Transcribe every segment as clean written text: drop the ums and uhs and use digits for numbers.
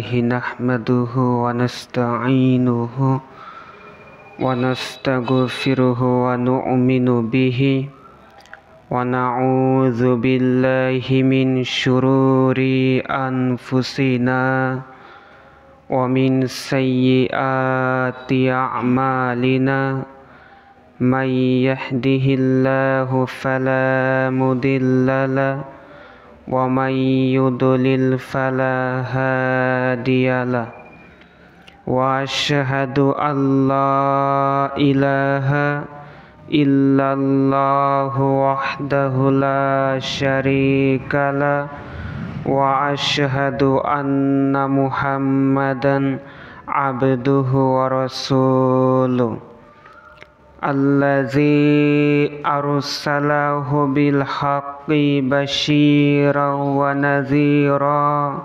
لله نحمده ونستعينه ونستغفره ونؤمن به ونعوذ بالله من شرور أنفسنا ومن سيئات أعمالنا من يهده الله فلا مضل له ومن يضلل فلا هادي له وأشهد أن لا إله إلا الله وحده لا شريك له وأشهد أن محمدا عبده ورسوله الذي أرسله بالحق بشيرا ونذيرا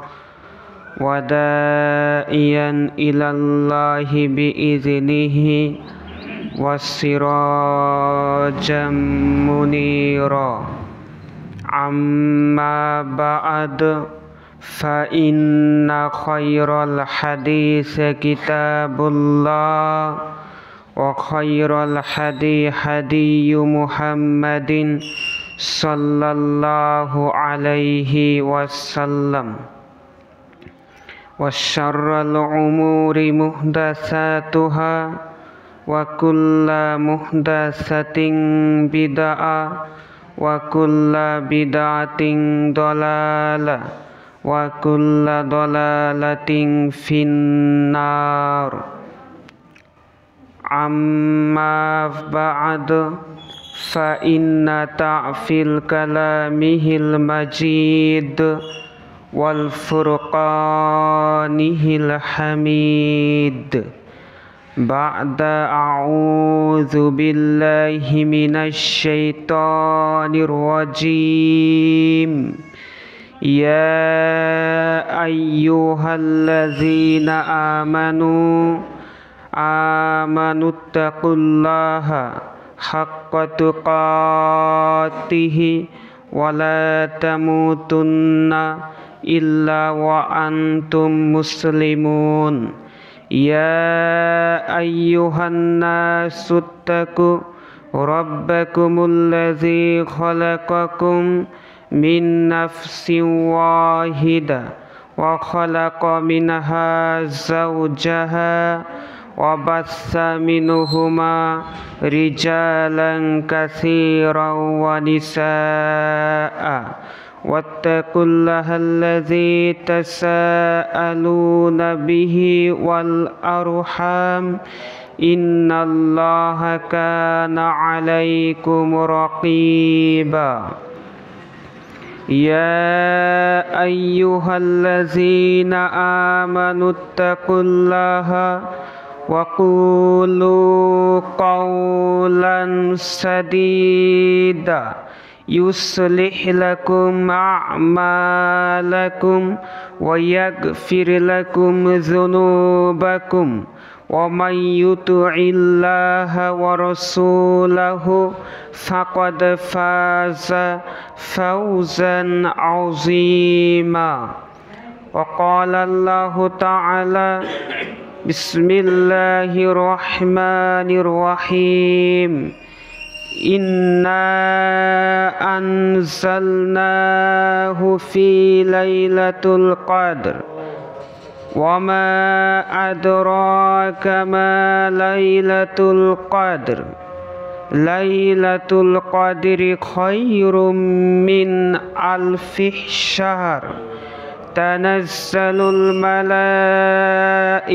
وداعيا إلى الله بإذنه وسراجا منيرا أما بعد فإن خير الحديث كتاب الله وخير الهدي هدي محمد صلى الله عليه وسلم وشر الأمور محدثاتها وكل محدثة بدعة وكل بدعة ضلالة وكل ضلالة في النار. أما بعد فإن تعفيل كلامه المجيد والفرقانه الحميد بعد أعوذ بالله من الشيطان الرجيم يا أيها الذين آمنوا اتقوا الله حق تقاته ولا تموتن إلا وأنتم مسلمون يا أيها الناس اتقوا ربكم الذي خلقكم من نفس واحدة وخلق منها زوجها وبث منهما رجالا كثيرا ونساء واتقوا الله الذي تساءلون به والأرحام إن الله كان عليكم رقيبا يا أيها الذين آمنوا اتقوا الله وقولوا قولا سديدا يصلح لكم أعمالكم ويغفر لكم ذنوبكم ومن يطع الله ورسوله فقد فاز فوزا عظيما. وقال الله تعالى بسم الله الرحمن الرحيم إنا أنزلناه في ليلة القدر وما أدراك ما ليلة القدر ليلة القدر خير من ألف شهر تنزل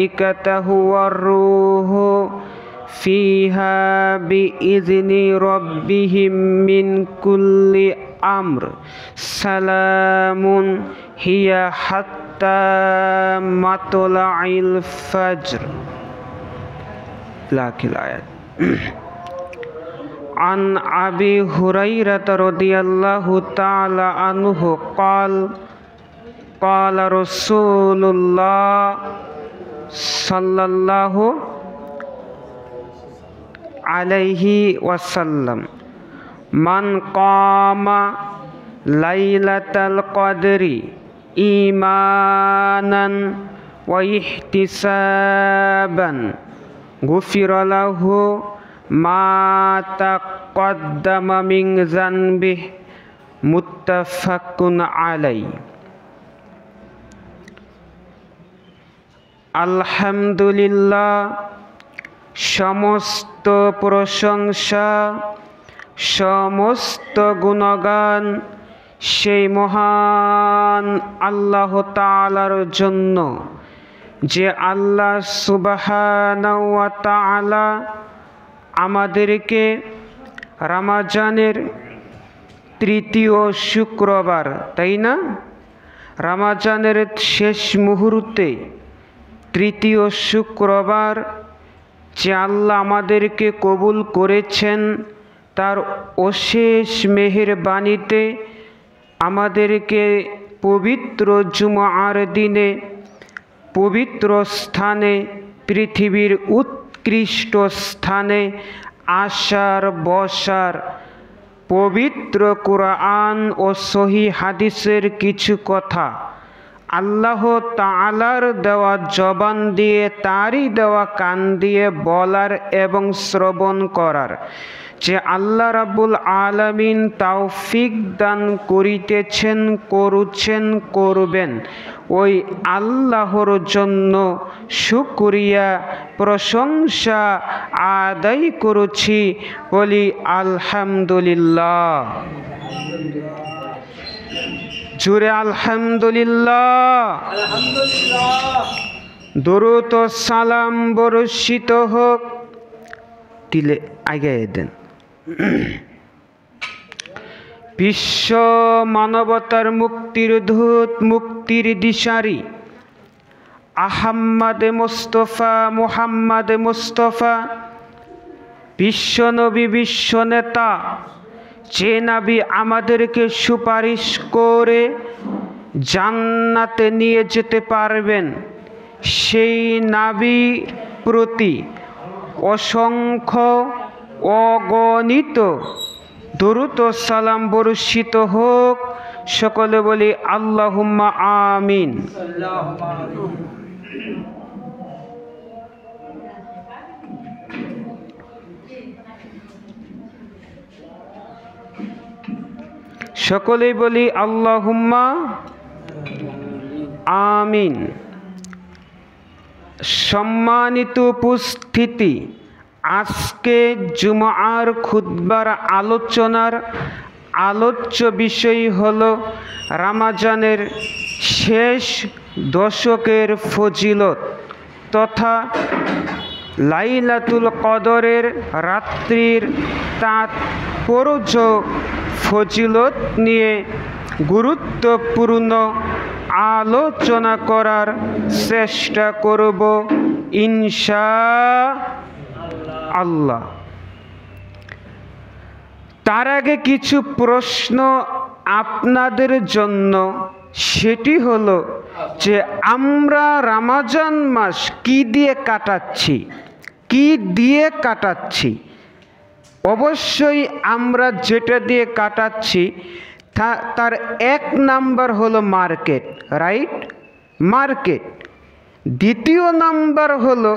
الملائكة والروح فيها بإذن ربهم من كل أمر سلام هي حتى مطلع الفجر. الآيات. عن أبي هريرة رضي الله تعالى عنه قال قال رسول الله صلى الله عليه وسلم من قام ليلة القدر إيمانا واحتسابا غفر له ما تقدم من ذنبه মুত্তাফাকুন আলাই। আলহামদুলিল্লাহ, সমস্ত প্রশংসা, সমস্ত গুণগান সেই মহান আল্লাহ তাআলার জন্য, যে আল্লাহ সুবহানাহু ওয়া তাআলা আমাদেরকে রমজানের তৃতীয় শুক্রবার, তাই না, রমজানের শেষ মুহূর্তে তৃতীয় শুক্রবার যে আল্লাহ আমাদেরকে কবুল করেছেন, তার অশেষ মেহেরবানিতে আমাদেরকে পবিত্র জুমার দিনে পবিত্র স্থানে, পৃথিবীর উৎকৃষ্ট স্থানে আসার বসার, পবিত্র কুরআন ও সহি হাদিসের কিছু কথা আল্লাহ তাআলার দেওয়া জবান দিয়ে, তারই দেওয়া কান দিয়ে বলার এবং শ্রবণ করার, যে আল্লাহ রাব্বুল আলামিন তৌফিক দান করিতেছেন, করুছেন, করবেন, ওই আল্লাহর জন্য শুকরিয়া প্রশংসা আদায় করছি, বলি আলহামদুলিল্লাহ। জুড়ে আলহামদুলিল্লাহ। দরুদ ও সালাম বর্ষিত হোক, দিলে আগে দেন, বিশ্ব মানবতার মুক্তির দূত, মুক্তির দিশারি আহমদ মুস্তফা, মুহাম্মদ মুস্তফা, বিশ্ব নবী, বিশ্ব নেতা, যে নবী আমাদেরকে সুপারিশ করে জান্নাতে নিয়ে যেতে পারবেন, সেই নবীর প্রতি অসংখ্য অগণিত দরুদ ও সালাম বর্ষিত হোক। সকলে বলি আল্লাহুম্মা আমিন। সকলেই বলি আল্লাহুম্মা আমিন। সম্মানিত উপস্থিতি, আজকে জুমার খুতবার আলোচনার আলোচ্য বিষয় হলো রমজানের শেষ দশকের ফজিলত তথা লাইলাতুল কদরের রাত্রির তাৎপর্য ফজিলত নিয়ে গুরুত্বপূর্ণ আলোচনা করার চেষ্টা করব ইনশাআল্লাহ। তার আগে কিছু প্রশ্ন আপনাদের জন্য, সেটি হলো যে আমরা রমজান মাস কি দিয়ে কাটাচ্ছি, কি দিয়ে কাটাচ্ছি? অবশ্যই আমরা যেটা দিয়ে কাটাচ্ছি তার এক নাম্বার হলো মার্কেট, রাইট, মার্কেট। দ্বিতীয় নাম্বার হলো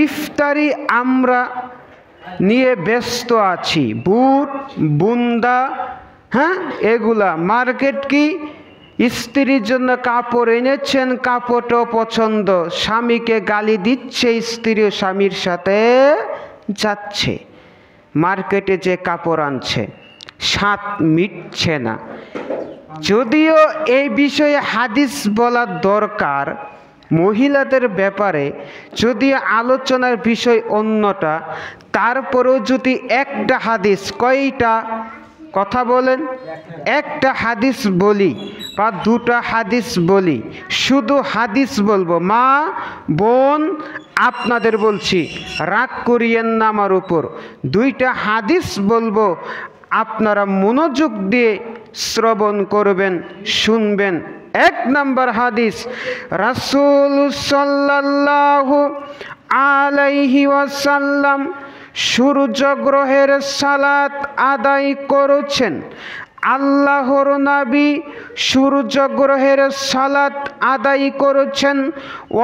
ইফতারি আমরা নিয়ে ব্যস্ত আছি, বুট বুন্দা, হ্যাঁ, এগুলা মার্কেট। কি স্ত্রীর জন্য কাপড় এনেছেন, কাপড়টাও পছন্দ, স্বামীকে গালি দিচ্ছে, স্ত্রীও স্বামীর সাথে যাচ্ছে মার্কেটে, যে কাপড় আনছে স্বাদ মিটছে না। যদিও এই বিষয়ে হাদিস বলা দরকার মহিলাদের ব্যাপারে, যদি আলোচনার বিষয় অন্যটা, তারপরেও যদি একটা হাদিস, কয়টা কথা বলেন, একটা হাদিস বলি বা দুটা হাদিস বলি, শুধু হাদিস বলবো, মা বোন আপনাদের বলছি, রাগ করিয়েন না আমার উপর, দুইটা হাদিস বলবো, আপনারা মনোযোগ দিয়ে শ্রবণ করবেন, শুনবেন। এক নাম্বার হাদিস, রাসূল সাল্লাল্লাহু আলাইহি ওয়াসাল্লাম সূর্যগ্রহের সালাত আদায় করেছেন। আল্লাহর নবী সূর্যগ্রহের সালাত আদায় করেছেন।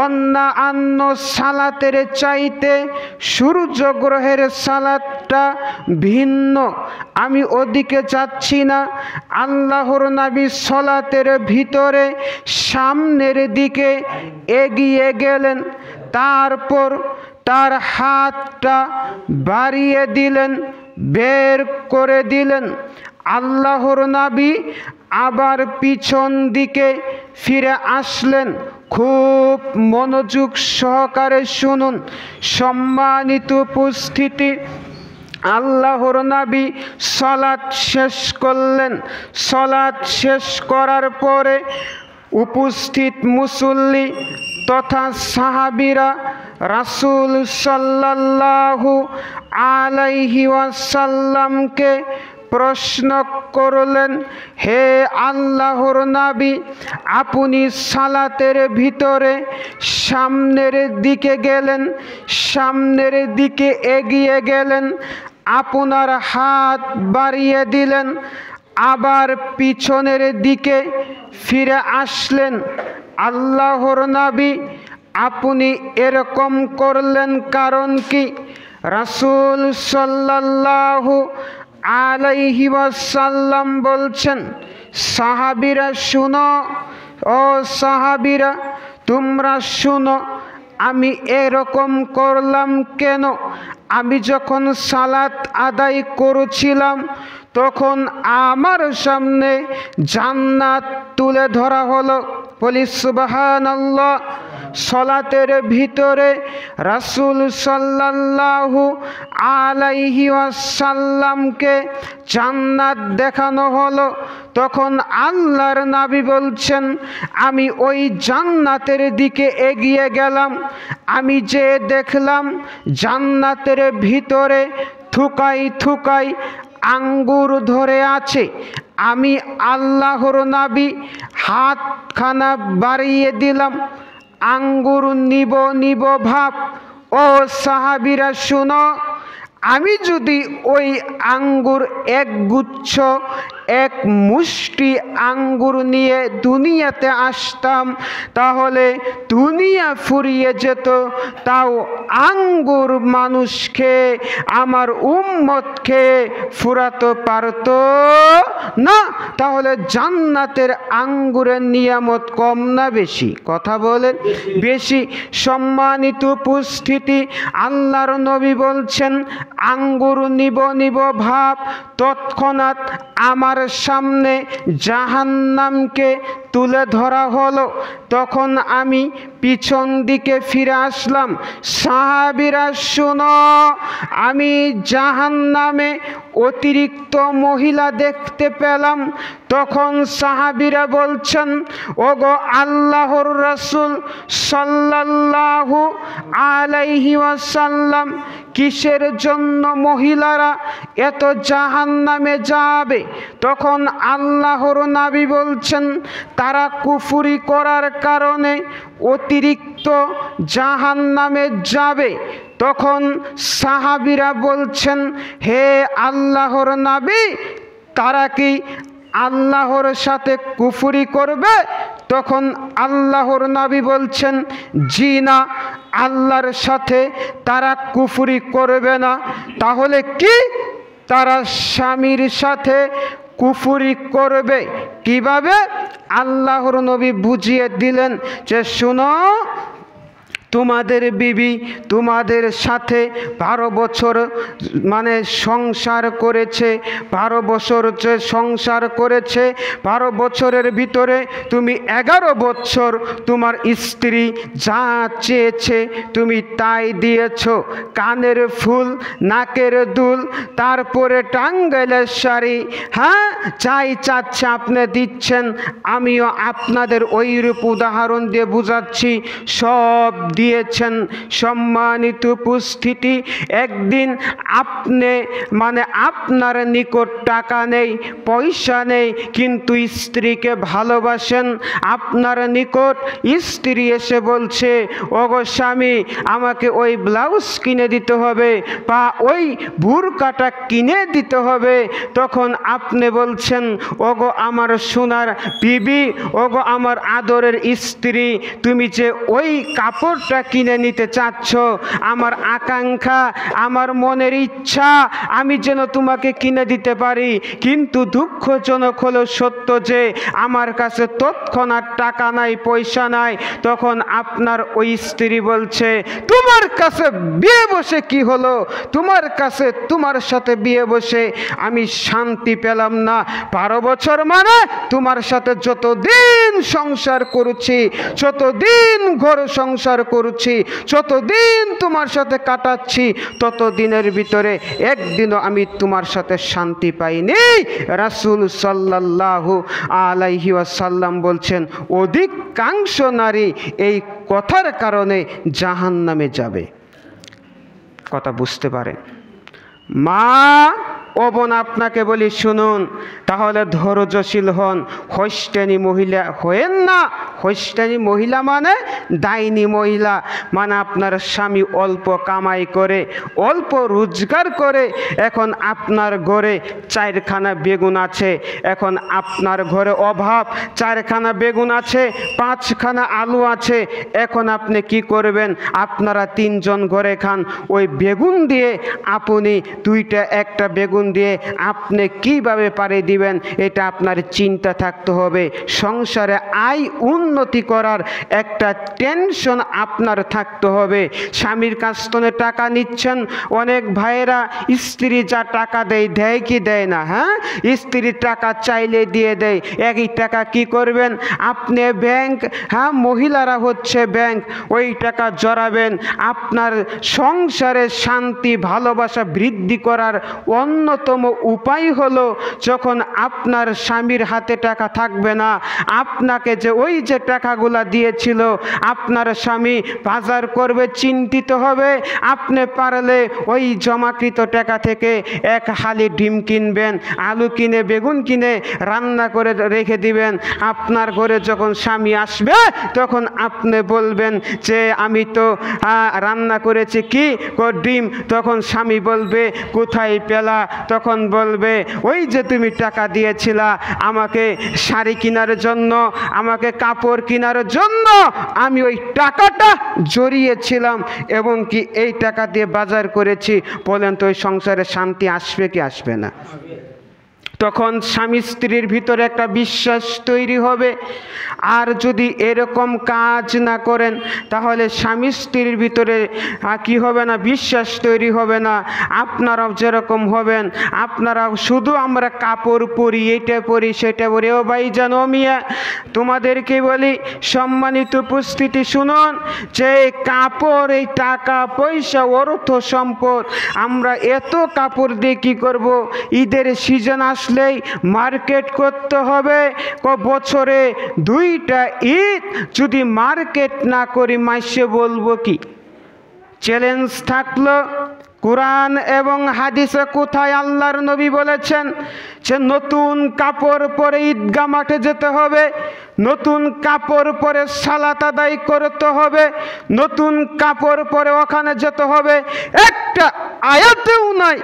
অন্যান্য সালাতের চাইতে সূর্যগ্রহের সালাতটা ভিন্ন। আমি ওদিকে যাচ্ছি না। আল্লাহর নবী সালাতের ভিতরে সামনের দিকে এগিয়ে গেলেন, তারপর তার হাতটা বাড়িয়ে দিলেন, বের করে দিলেন। আল্লাহর নবী আবার পিছন দিকে ফিরে আসলেন। খুব মনোযোগ সহকারে শুনুন সম্মানিত উপস্থিতি। আল্লাহর নবী সালাত শেষ করলেন। সালাত শেষ করার পরে উপস্থিত মুসল্লি তথা সাহাবীরা রাসূল সাল্লাল্লাহু আলাইহি ওয়াসাল্লামকে প্রশ্ন করলেন, হে আল্লাহর নবী, আপনি সালাতের ভিতরে সামনের দিকে গেলেন, সামনের দিকে এগিয়ে গেলেন, আপনার হাত বাড়িয়ে দিলেন, আবার পিছনের দিকে ফিরে আসলেন। আল্লাহর নবী, আপনি এরকম করলেন কারণ কি? রাসূল সাল্লাল্লাহু আলাইহি ওয়াসাল্লাম বলছেন, সাহাবীরা শুনো, ও সাহাবীরা তোমরা শুনো, আমি এরকম করলাম কেন? আমি যখন সালাত আদায় করেছিলাম তখন আমার সামনে জান্নাত তুলে ধরা হলো। বলি সুবহানাল্লাহ। সালাতের ভিতরে রাসূল সাল্লাল্লাহু আলাইহি ওয়াসাল্লামকে জান্নাত দেখানো হলো। তখন আল্লাহর নবী বলছেন, আমি ওই জান্নাতের দিকে এগিয়ে গেলাম। আমি যে দেখলাম জান্নাতের ভিতরে থুকাই থুকাই আঙ্গুর ধরে আছে। আমি আল্লাহর নবী হাতখানা বাড়িয়ে দিলাম, আঙ্গুর নিব নিব ভাব। ও সাহাবীরা শুনো, আমি যদি ওই আঙ্গুর এক গুচ্ছ এক মুষ্টি আঙ্গুর নিয়ে দুনিয়াতে আসতাম তাহলে দুনিয়া ফুরিয়ে যেত, তাও আঙ্গুর মানুষকে আমার উম্মতকে ফুরাতে পারত না। তাহলে জান্নাতের আঙ্গুরের নিয়ামত কম না বেশি? কথা বলেন বেশি। সম্মানিত উপস্থিতি, আল্লাহর নবী বলছেন আঙ্গুর নিব নিব ভাব। তৎক্ষণাৎ আমার সামনে জাহান্নামকে তুলে ধরা হলো। তখন আমি পিছন দিকে ফিরে আসলাম। সাহাবীরা শুনো, আমি জাহান্নামে অতিরিক্ত মহিলা দেখতে পেলাম। তখন সাহাবীরা বলছেন, ওগো আল্লাহর রাসূল সাল্লাল্লাহু আলাইহি ওয়াসাল্লাম, কিসের জন্য মহিলারা এত জাহান্নামে যাবে? তখন আল্লাহর নবী বলছেন, তারা কুফরি করার কারণে অতিরিক্ত জাহান্নামে যাবে। তখন সাহাবীরা বলছেন, হে আল্লাহর নবী, তারা কি আল্লাহর সাথে কুফরি করবে? তখন আল্লাহর নবী বলছেন, জি না, আল্লাহর সাথে তারা কুফরি করবে না। তাহলে কি? তারা স্বামীর সাথে কুফরি করবে। কিভাবে? আল্লাহর নবী বুঝিয়ে দিলেন যে শুনো, তোমাদের বিবি তোমাদের সাথে 12 বছর সংসার করেছে, 12 বছর যে সংসার করেছে, 12 বছরের ভিতরে তুমি 11 বছর তোমার স্ত্রী যা চেয়েছে তুমি তাই দিয়েছ। কানের ফুল, নাকের দুল, তারপরে টাঙ্গাইলের শাড়ি, হ্যাঁ, যাই চাচ্ছে আপনি দিচ্ছেন। আমিও আপনাদের ওইরূপ উদাহরণ দিয়ে বুঝাচ্ছি, সব দিয়েছেন। সম্মানিত উপস্থিতি, একদিন আপনি আপনার নিকট টাকা নেই, পয়সা নেই, কিন্তু স্ত্রীকে ভালোবাসেন। আপনার নিকট স্ত্রী এসে বলছে, ওগো স্বামী, আমাকে ওই ব্লাউজ কিনে দিতে হবে বা ওই বুরকাটা কিনে দিতে হবে। তখন আপনি বলছেন, ওগো আমার সোনার বিবি, ওগো আমার আদরের স্ত্রী, তুমি যে ওই কাপড়টা কিনে নিতে চাচ্ছ, আমার আকাঙ্ক্ষা, আমার মনের ইচ্ছা আমি যেন তোমাকে কিনে দিতে পারি, কিন্তু দুঃখজনক হলো সত্য যে আমার কাছে তৎক্ষণাৎ টাকা নাই, পয়সা নাই। তখন আপনার ওই স্ত্রী বলছে, তোমার কাছে বিয়ে বসে কি হলো? তোমার সাথে বিয়ে বসে আমি শান্তি পেলাম না। 12 বছর তোমার সাথে যতদিন সংসার করেছি, যতদিন ঘর সংসার করেছি, যতদিন তোমার সাথে কাটাচ্ছি, ততদিনের ভিতরে একদিনও আমি তোমার সাথে শান্তি পাইনি। রাসূল সাল্লাল্লাহু আলাইহি ওয়াসাল্লাম বলছেন, অধিকাংশ নারী এই কথার কারণে জাহান্নামে যাবে। কথা বুঝতে পারেন? মা ও বোন, আপনাকে বলি শুনুন, তাহলে ধৈর্যশীল হন। হস্টেনি মহিলা হয়েন না। হস্টেনি মহিলা ডাইনি মহিলা, আপনার স্বামী অল্প কামাই করে, অল্প রোজগার করে, এখন আপনার ঘরে 4খানা বেগুন আছে, এখন আপনার ঘরে অভাব, 4খানা বেগুন আছে, 5খানা আলু আছে, এখন আপনি কি করবেন? আপনারা 3 জন ঘরে খান, ওই বেগুন দিয়ে আপনি একটা বেগুন দিয়ে আপনি কিভাবে পারে দিবেন, এটা আপনার চিন্তা থাকতে হবে। সংসারে আয় উন্নতি করার একটা টেনশন আপনার থাকতে হবে। স্বামীর কাছ থেকে টাকা নিচ্ছেন, অনেক ভাইয়েরা স্ত্রী যা টাকা দেয় কি দেয় না? হ্যাঁ, স্ত্রীর টাকা চাইলে দিয়ে দেয়। একই টাকা কি করবেন আপনি? ব্যাংক, হ্যাঁ, মহিলারা হচ্ছে ব্যাংক, ওই টাকা জড়াবেন। আপনার সংসারে শান্তি, ভালোবাসা বৃদ্ধি করার অন্যতম উপায় হলো, যখন আপনার স্বামীর হাতে টাকা থাকবে না, আপনাকে যে টাকাগুলা দিয়েছিল আপনার স্বামী বাজার করবে, চিন্তিত হবে। আপনি পারলে ওই জমাকৃত টাকা থেকে 1 হালি ডিম কিনবেন, আলু কিনে, বেগুন কিনে রান্না করে রেখে দিবেন। আপনার ঘরে যখন স্বামী আসবে, তখন আপনি বলবেন যে আমি তো রান্না করেছি কি ডিম। তখন স্বামী বলবে, কোথায় পেলা? তখন বলবে, ওই যে তুমি টাকা দিয়েছিলা আমাকে শাড়ি কেনার জন্য, আমাকে কাপড় কেনার জন্য, আমি ওই টাকাটা জড়িয়েছিলাম এবং কি এই টাকা দিয়ে বাজার করেছি। বলেন তো ওই সংসারে শান্তি আসবে কি আসবে না? তখন স্বামী স্ত্রীর ভিতরে একটা বিশ্বাস তৈরি হবে। আর যদি এরকম কাজ না করেন, তাহলে স্বামী স্ত্রীর ভিতরে কি হবে না? বিশ্বাস তৈরি হবে না। আপনারাও যেরকম হবেন, আপনারাও শুধু আমরা কাপড় পরি, এইটা পরি, সেটা পরি। ও ভাই জানো মিয়া, তোমাদেরকে বলি, সম্মানিত উপস্থিতি, শুনুন, যে কাপড়, এই টাকা পয়সা, অর্থ সম্পদ, আমরা এত কাপড় দিয়ে কী করব? ঈদের সিজন আসলেই মার্কেট করতে হবে। বছরে 2টা ঈদ যদি মার্কেট না করি, মাসে বলবো কি? চ্যালেঞ্জ থাকলো, কোরআন এবং হাদিসে কোথায় আল্লাহর নবী বলেছেন যে নতুন কাপড় পরে ঈদগাহ মাঠে যেতে হবে, নতুন কাপড় পরে সালাত আদায় করতে হবে, নতুন কাপড় পরে ওখানে যেতে হবে? একটা আয়াতেও নাই,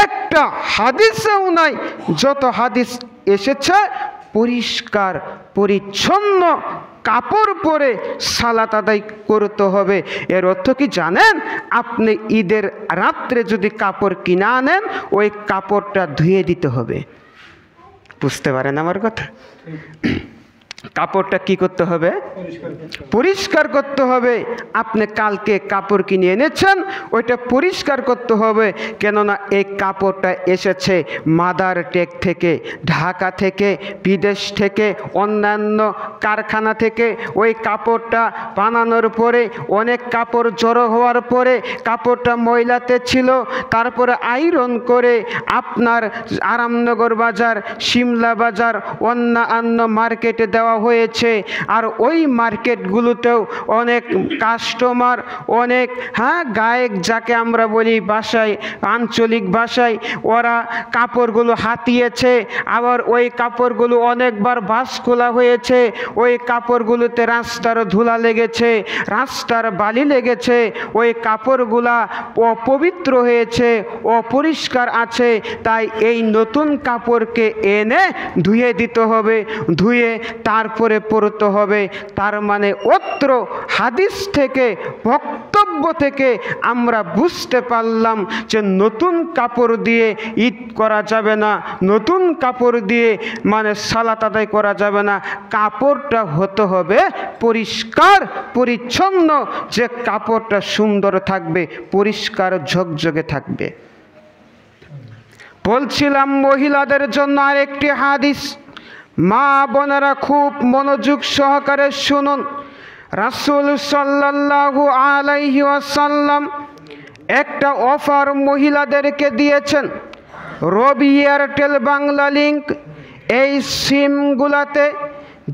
একটা হাদিসেও নাই। যত হাদিস এসেছে, পরিষ্কার পরিচ্ছন্ন কাপড় পরে সালাত আদায় করতে হবে। এর অর্থ কি জানেন? আপনি ঈদের রাত্রে যদি কাপড় কিনে আনেন, ওই কাপড়টা ধুয়ে দিতে হবে। বুঝতে পারেন আমার কথা? কাপড়টা কি করতে হবে? পরিষ্কার করতে হবে। আপনি কালকে কাপড় কিনে এনেছেন, ওইটা পরিষ্কার করতে হবে। কেননা এই কাপড়টা এসেছে মাদার টেক থেকে, ঢাকা থেকে, বিদেশ থেকে, অন্যান্য কারখানা থেকে। ওই কাপড়টা বানানোর পরে, অনেক কাপড় জড়ো হওয়ার পরে কাপড়টা ময়লাতে ছিল, তারপরে আয়রন করে আপনার আরামনগর বাজার, সিমলা বাজার, অন্যান্য মার্কেটে দেওয়া দেওয়া হয়েছে। আর ওই মার্কেটগুলোতেও অনেক কাস্টমার, অনেক গায়ক যাকে আমরা বলি ভাষায়, আঞ্চলিক ভাষায়, ওরা কাপড়গুলো হাতিয়েছে। আবার ওই কাপড়গুলো অনেকবার ভাঁজ খোলা হয়েছে। ওই কাপড়গুলোতে রাস্তার ধুলা লেগেছে, রাস্তার বালি লেগেছে। ওই কাপড়গুলা অপবিত্র হয়েছে, অপরিষ্কার আছে। তাই এই নতুন কাপড়কে এনে ধুয়ে দিতে হবে, ধুয়ে তারপরে পরতে হবে। তার মানে অত্র হাদিস থেকে, বক্তব্য থেকে আমরা বুঝতে পারলাম যে নতুন কাপড় দিয়ে ঈদ করা যাবে না, নতুন কাপড় দিয়ে মানে সালাত আদায় করা যাবে না। কাপড়টা হতে হবে পরিষ্কার পরিচ্ছন্ন, যে কাপড়টা সুন্দর থাকবে, পরিষ্কার ঝকঝকে থাকবে। বলছিলাম মহিলাদের জন্য আরেকটি হাদিস। মা বোনেরা খুব মনোযোগ সহকারে শুনুন। রাসূল সাল্লাল্লাহু আলাইহি ওয়াসাল্লাম একটা অফার মহিলাদেরকে দিয়েছেন। রবি, এয়ারটেল, বাংলা লিংক, এই সিমগুলাতে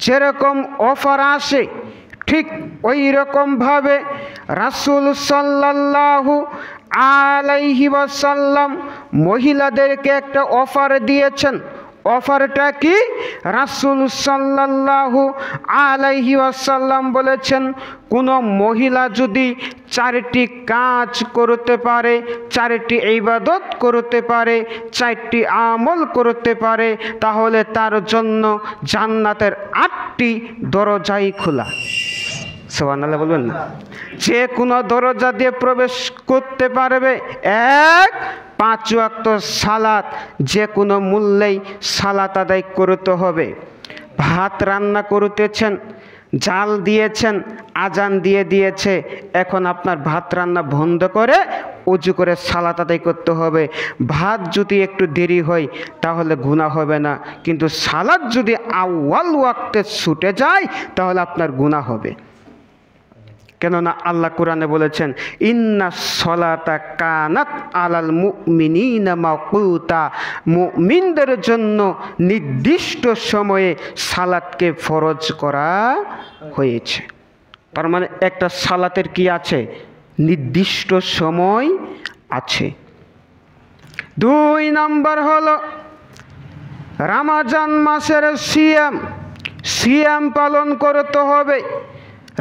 যেরকম অফার আসে ঠিক ওই রকমভাবে রাসূল সাল্লাল্লাহু আলাইহি ওয়াসাল্লাম মহিলাদেরকে একটা অফার দিয়েছেন। অফারটা কি? রাসূল সাল্লাল্লাহু আলাইহি ওয়াসাল্লাম বলেছেন, কোনো মহিলা যদি 4টি কাজ করতে পারে, 4টি ইবাদত করতে পারে, 4টি আমল করতে পারে, তাহলে তার জন্য জান্নাতের 8টি দরজাই খোলা। সুবহানাল্লাহ বলবেন না? যে কোনো দরজা দিয়ে প্রবেশ করতে পারবে। 1, 5 ওয়াক্ত সালাত, যে কোনো মূল্যেই সালাত আদায় করতে হবে। ভাত রান্না করতেছেন, জাল দিয়েছেন, আজান দিয়ে দিয়েছে, এখন আপনার ভাত রান্না বন্ধ করে উজু করে সালাত আদায় করতে হবে। ভাত যদি একটু দেরি হয় তাহলে গুনাহ হবে না, কিন্তু সালাত যদি আউয়াল ওয়াক্তে ছুটে যায় তাহলে আপনার গুনাহ হবে। কেননা আল্লাহ কোরআনে বলেছেন, ইন্না সলাতা কানাত আলাল মুমিনিনা মাওকুতা, মুমিনদের জন্য নির্দিষ্ট সময়ে সালাতকে ফরজ করা হয়েছে। তার মানে একটা সালাতের কি আছে? নির্দিষ্ট সময় আছে। 2 নম্বর হলো রমজান মাসের সিয়াম পালন করতে হবে।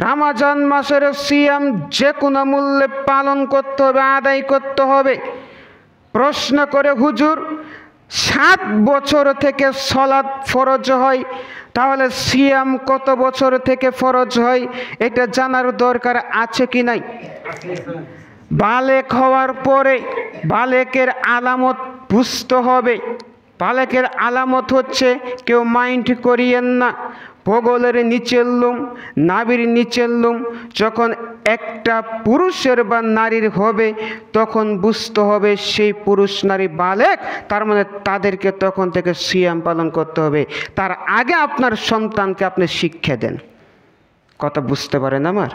রমজান মাসের সিয়াম যে কোনো মূল্যে পালন করতে হবে, আদায় করতে হবে। প্রশ্ন করে হুজুর, 7 বছর থেকে সালাত ফরজ হয়, তাহলে সিয়াম কত বছর থেকে ফরজ হয় এটা জানার দরকার আছে কি নাই? বালেক হওয়ার পরে বালেকের আলামত বুঝতে হবে। বালেকের আলামত হচ্ছে, কেউ মাইন্ড করিয়েন না, বগলের নিচের লোম, নাভির নিচের লোম যখন একটা পুরুষের বা নারীর হবে তখন বুঝতে হবে সেই পুরুষ নারী বালেক। তার মানে তাদেরকে তখন থেকে সিয়াম পালন করতে হবে। তার আগে আপনার সন্তানকে আপনি শিক্ষা দেন। কথা বুঝতে পারেন আমার?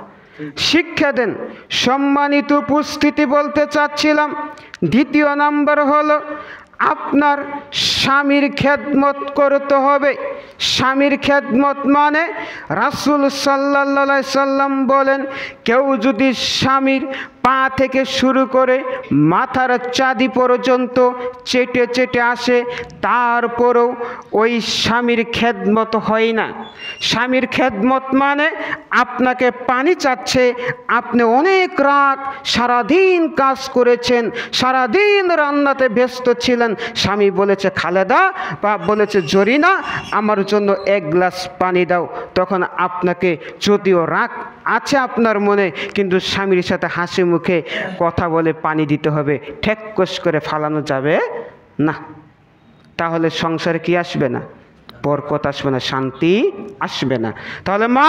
শিক্ষা দেন। সম্মানিত উপস্থিতি, বলতে চাচ্ছিলাম 2 নাম্বার হলো আপনার স্বামীর খেদমত করতে হবে। স্বামীর খেদমত মানে রাসূল সাল্লাল্লাহু আলাইহি সাল্লাম বলেন, কেউ যদি স্বামীর পা থেকে শুরু করে মাথার চাঁদি পর্যন্ত চেটে চেটে আসে, তারপরেও ওই স্বামীর খেদমত হয় না। স্বামীর খেদমত মানে আপনাকে পানি চাচ্ছে, আপনি অনেক রাত সারাদিন কাজ করেছেন, সারাদিন রান্নাতে ব্যস্ত ছিলেন, স্বামী বলেছে খালেদা বা বলেছে জরিনা আমার জন্য 1 গ্লাস পানি দাও, তখন আপনাকে যদিও রাগ আছে আপনার মনে, কিন্তু স্বামীর সাথে হাসি মুখে কথা বলে পানি দিতে হবে। ঠেককস করে ফালানো যাবে না। তাহলে সংসারে কি আসবে না? বরকত আসবে না, শান্তি আসবে না। তাহলে মা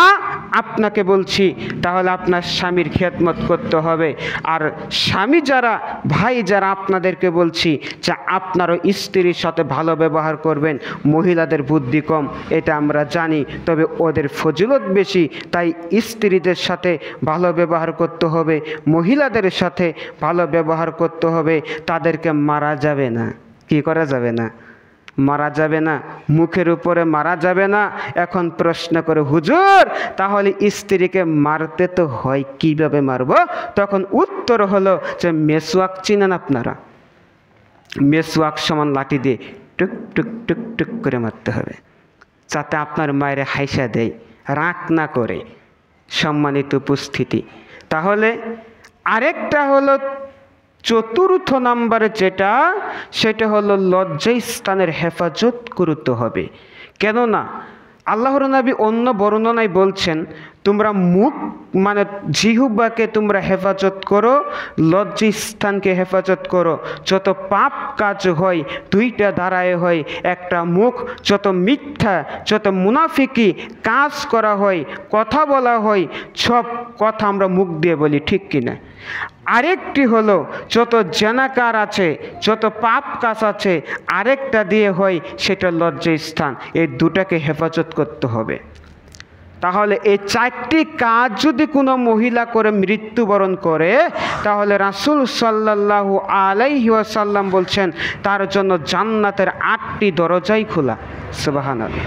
আপনাকে বলছি, তাহলে আপনার স্বামীর খেদমত করতে হবে। আর স্বামী যারা, ভাই যারা, আপনাদেরকে বলছি যে আপনারও স্ত্রীর সাথে ভালো ব্যবহার করবেন। মহিলাদের বুদ্ধি কম এটা আমরা জানি, তবে ওদের ফজিলত বেশি, তাই স্ত্রীদের সাথে ভালো ব্যবহার করতে হবে, মহিলাদের সাথে ভালো ব্যবহার করতে হবে। তাদেরকে মারা যাবে না। কি করা যাবে না? মারা যাবে না, মুখের উপরে মারা যাবে না। এখন প্রশ্ন করে, হুজুর তাহলে স্ত্রীকে মারতে তো হয়, কিভাবে মারব? তখন উত্তর হলো যে মেসওয়াক চিনেন আপনারা? মেসওয়াক সমান লাঠি দিয়ে টুক টুক টুক টুক করে মারতে হবে, যাতে আপনার মায়ের হাইসা দেয়, রাগ না করে। সম্মানিত উপস্থিতি, তাহলে আরেকটা হলো চতুর্থ নাম্বারে যেটা, সেটা হলো লজ্জাস্থানের হেফাজত করতে হবে। কেননা আল্লাহর নবী অন্য বর্ণনায় বলছেন, তোমরা মুখ মানে জিহ্বাকে তোমরা হেফাজত করো, লজ্জাস্থানকে হেফাজত করো। যত পাপ কাজ হয় দুইটা দ্বারায় হয়, একটা মুখ। যত মিথ্যা, যত মুনাফিকি কাজ করা হয়, কথা বলা হয়, সব কথা আমরা মুখ দিয়ে বলি, ঠিক কিনা? আরেকটি হলো যত জেনাকার আছে, যত পাপ কাজ আছে, আরেকটা দিয়ে হয়, সেটা লজ্জাস্থান। এই দুটাকে হেফাজত করতে হবে। তাহলে এই চারটি কাজ যদি কোনো মহিলা করে মৃত্যুবরণ করে, তাহলে রাসূল সাল্লাল্লাহু আলাইহি ওয়াসাল্লাম বলছেন তার জন্য জান্নাতের 8টি দরজাই খোলা। সুবহানাল্লাহ।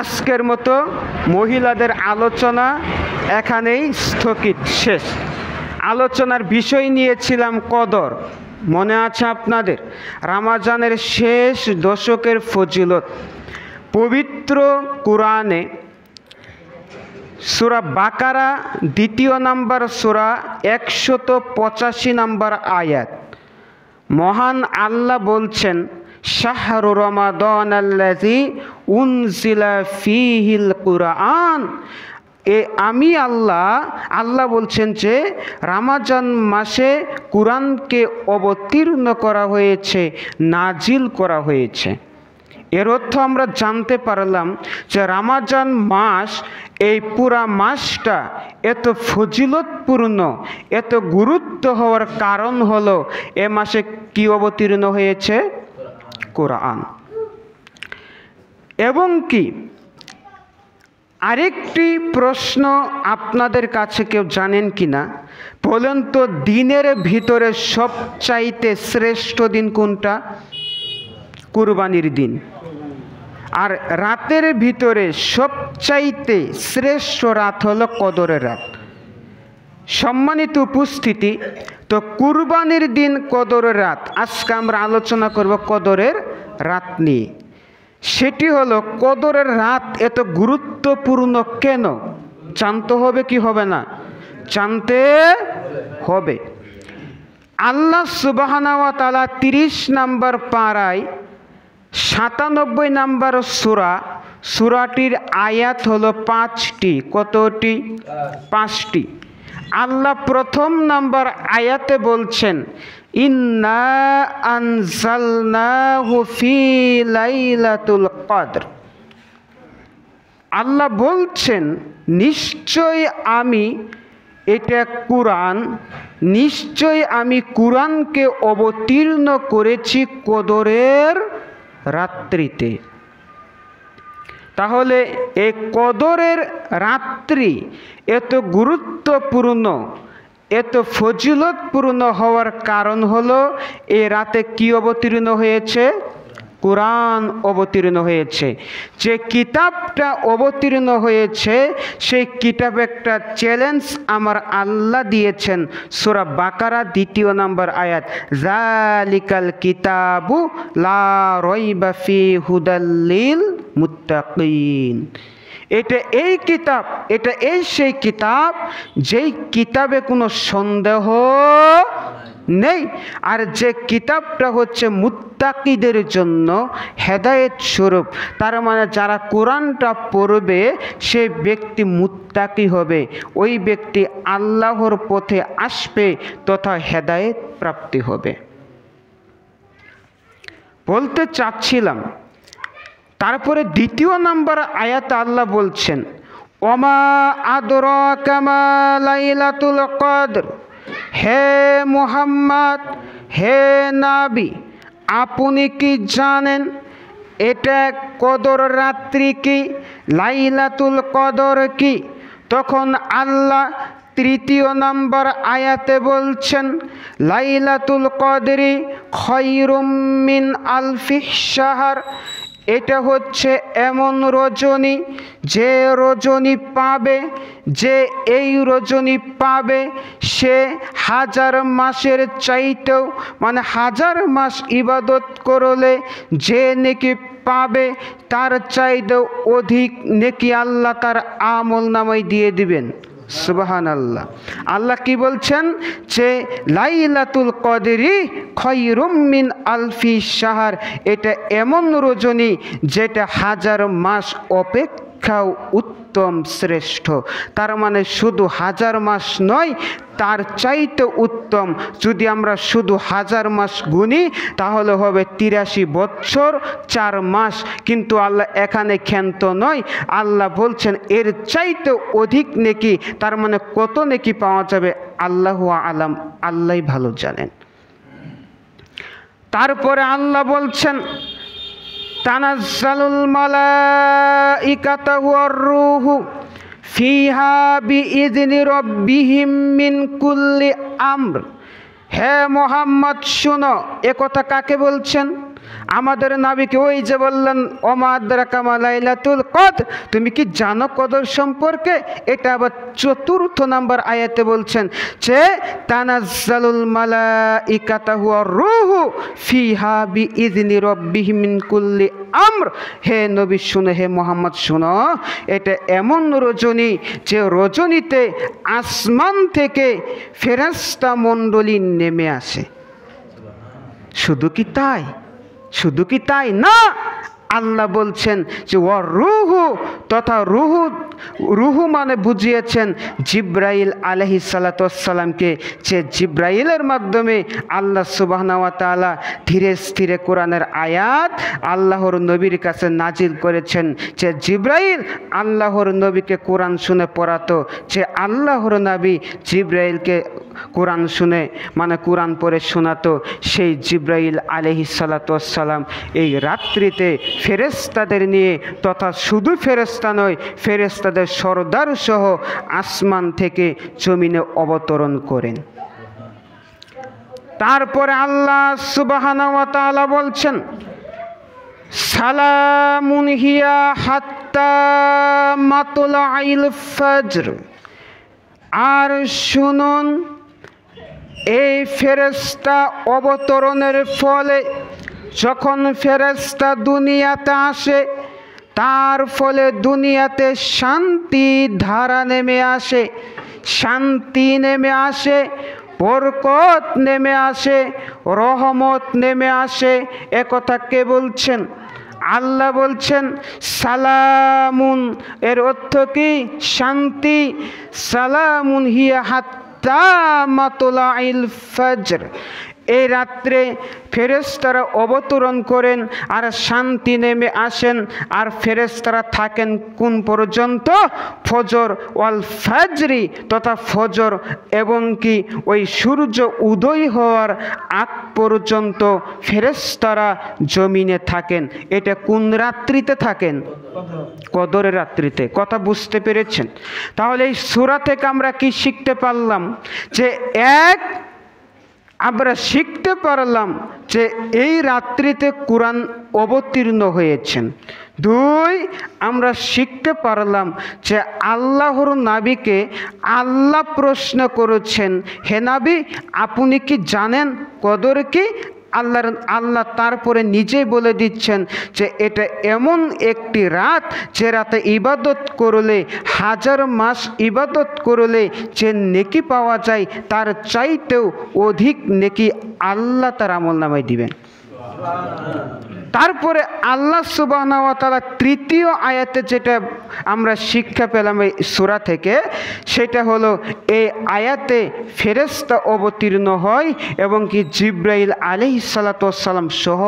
আজকের মতো মহিলাদের আলোচনা এখানেই স্থগিত, শেষ। আলোচনার বিষয় নিয়েছিলাম কদর, মনে আছে আপনাদের? রমজানের শেষ দশকের ফজিলত। পবিত্র কুরআনে সূরা বাকারা 2 নম্বর সূরা 185 নম্বর আয়াত, মহান আল্লাহ বলছেন, শাহরু রমাদানাল্লাযী উনজিলা ফীহিল কুরআন। আমি আল্লাহ বলছেন যে রমজান মাসে কুরআনকে অবতীর্ণ করা হয়েছে, নাজিল করা হয়েছে। এর অর্থ আমরা জানতে পারলাম যে রমজান মাস, এই পুরা মাসটা এত ফজিলতপূর্ণ, এত গুরুত্ব হওয়ার কারণ হলো এ মাসে কি অবতীর্ণ হয়েছে? কোরআন। এবং কি আরেকটি প্রশ্ন আপনাদের কাছে কেউ জানেন কি না? বলেন তো, দিনের ভিতরে সবচাইতে শ্রেষ্ঠ দিন কোনটা? কুরবানির দিন। আর রাতের ভিতরে সবচাইতে শ্রেষ্ঠ রাত হলো কদরের রাত। সম্মানিত উপস্থিতি, তো কুরবানির দিন, কদরের রাত। আজকে আমরা আলোচনা করব কদরের রাত নিয়ে। সেটি হলো, কদরের রাত এত গুরুত্বপূর্ণ কেন? জানতে হবে কি হবে না? জানতে হবে। আল্লাহ সুবহানাহু ওয়া তাআলা 30 নম্বর পারায় 97 নম্বর সূরাটির আয়াত হলো 5টি। কতটি? 5টি। আল্লাহ প্রথম নম্বর আয়াতে বলছেন, ইন্না আনজালনাহু ফি লাইলাতুল কদর। আল্লাহ বলছেন, নিশ্চয় আমি, এটা কুরআন, নিশ্চয় আমি কুরআনকে অবতীর্ণ করেছি কদরের রাত্রিতে। তাহলে এই কদরের রাত্রি এত গুরুত্বপূর্ণ, এত ফজিলতপূর্ণ হওয়ার কারণ হলো এই রাতে কি অবতীর্ণ হয়েছে? কুরআন অবতীর্ণ হয়েছে। যে কিতাবটা অবতীর্ণ হয়েছে, সেই কিতাবে একটা চ্যালেঞ্জ আমার আল্লাহ দিয়েছেন। সূরা বাকারা 2 নম্বর আয়াত, যালিকাল কিতাবু লা রাইবা ফি হুদাল লিল মুত্তাকিন। এটা এই কিতাব, এটা সেই কিতাব যেই কিতাবে কোনো সন্দেহ নেই। আর যে কিতাবটা হচ্ছে মুত্তাকিদের জন্য হেদায়েত স্বরূপ। তার মানে যারা কোরআনটা পড়বে সেই ব্যক্তি মুত্তাকি হবে, ওই ব্যক্তি আল্লাহর পথে আসবে তথা হেদায়েত প্রাপ্তি হবে। বলতে চাচ্ছিলাম, তারপরে 2 নম্বর আয়াতে আল্লাহ বলছেন, ওমা আদরাকা মা লাইলাতুল কদর। হে মুহাম্মদ, হে নবী, আপনি কি জানেন এটা কদর রাত্রি কি, লাইলাতুল কদর কি? তখন আল্লাহ তৃতীয় নম্বর আয়াতে বলছেন লাইলাতুল কদরি খায়রুম মিন আলফি শাহর। এটা হচ্ছে এমন রজনী, যে রজনী পাবে, যে এই রজনী পাবে সে হাজার মাসের চাইতেও, মানে হাজার মাস ইবাদত করলে যে নেকি পাবে তার চাইতেও অধিক নেকি আল্লাহ তার আমল নামায় দিয়ে দিবেন। সুবহানাল্লাহ। আল্লাহ কি বলছেন যে লাইলাতুল কদরি খায়রুম মিন আলফি শাহর, এটা এমন রজনী যেটা হাজার মাস অপেক্ষাও উত্তম শ্রেষ্ঠ। তার মানে শুধু হাজার মাস নয়, তার চাইতে উত্তম। যদি আমরা শুধু হাজার মাস গুনি তাহলে হবে 83 বছর 4 মাস। কিন্তু আল্লাহ এখানে ক্ষান্ত নয়, আল্লাহ বলছেন এর চাইতে অধিক নেকি। তার মানে কত নেকি পাওয়া যাবে আল্লাহু আলাম, আল্লাহই ভালো জানেন। তারপরে আল্লাহ বলছেন তানাজ্জালুল মালাইকাতু ওয়ার রূহু ফিহা বিইذনি রাব্বিহিম মিন কুল্লি আমর। হে মোহাম্মদ শুনো, এ কথা কাকে বলছেন? আমাদের নবীকে। ওই যে বললেন ওমা আদরাকা মা লাইলাতুল কদর, তুমি কি জানো কদর সম্পর্কে? এটা আবার 4th নম্বর আয়াতে বলছেন যে তানাজ্জালুল মালাইকাতু ওয়ার রূহু ফিহা বিইذনি রাব্বিহিম মিন কুল্লি আমর। হে নবী শুনো, হে মোহাম্মদ শুনো, এটা এমন রজনী যে রজনীতে আসমান থেকে ফেরেশতা মণ্ডলী নেমে আসে। শুধু কি তাই? শুধু কি তাই না, আল্লাহ বলছেন যে ওয়ার রূহু, তথা রুহু মানে বুঝিয়েছেন জিব্রাইল আলাইহিস সালাতু ওয়াস সালামকে, যে জিব্রাইলের মাধ্যমে আল্লাহ সুবহানাহু ওয়া তাআলা ধীরে স্থিরে কোরআনের আয়াত আল্লাহর নবীর কাছে নাজিল করেছেন। যে জিব্রাইল আল্লাহর নবীকে কোরআন শুনে পড়াতো, যে আল্লাহর নবী জিব্রাইলকে কোরআন শুনে মানে কোরআন পড়ে শোনাতো, সেই জিব্রাইল আলাইহিস সালাতু ওয়াস সালাম এই রাত্রিতে ফেরেশতাদের নিয়ে, তথা শুধু ফেরেশতা নয় ফেরেশতাদের সরদার সহ আসমান থেকে জমিনে অবতরণ করেন। তারপরে আল্লাহ সুবহানাহু ওয়া তাআলা বলছেন সালামুন হিয়া হাত্তা মাতলাইল ফজর। আর শুনুন, এই ফেরেশতা অবতরণের ফলে যখন ফেরেশতা দুনিয়াতে আসে, তার ফলে দুনিয়াতে শান্তি ধারা নেমে আসে, শান্তি নেমে আসে, বরকত নেমে আসে, রহমত নেমে আসে। একথা কে বলছেন? আল্লাহ বলছেন সালামুন, এর অর্থ কি? শান্তি। সালামুন হিয়া হাত্তা মাতলাইল ফজর। এই রাত্রে ফেরেশতারা অবতরণ করেন আর শান্তি নেমে আসেন। আর ফেরেশতারা থাকেন কোন পর্যন্ত? ফজর ওয়াল ফাজরি, তথা ফজর এবং কি ওই সূর্য উদয় হওয়ার আগ পর্যন্ত ফেরেশতারা জমিনে থাকেন। এটা কোন রাত্রিতে থাকেন? কদরের রাত্রিতে। কথা বুঝতে পেরেছেন? তাহলে এই সূরা থেকে আমরা কি শিখতে পারলাম? যে আমরা শিখতে পারলাম যে এই রাত্রিতে কোরআন অবতীর্ণ হয়েছেন। 2, আমরা শিখতে পারলাম যে আল্লাহর নবীকে আল্লাহ প্রশ্ন করেছেন, হে নবী আপনি কি জানেন কদর কি? আল্লাহ তারপরে নিজেই বলে দিচ্ছেন যে এটা এমন একটি রাত যে রাতে ইবাদত করলে, হাজার মাস ইবাদত করলে যে নেকি পাওয়া যায় তার চাইতেও অধিক নেকি আল্লাহ তার আমলনামায় দিবেন। তারপরে আল্লাহ সুবহানাহু ওয়া তাআলা 3য় আয়াতে যেটা আমরা শিক্ষা পেলাম এই সূরা থেকে, সেটা হলো এই আয়াতে ফেরেশতা অবতীর্ণ হয় এবং কি জিব্রাইল আলাইহিস সালাতু ওয়াস সালাম সহ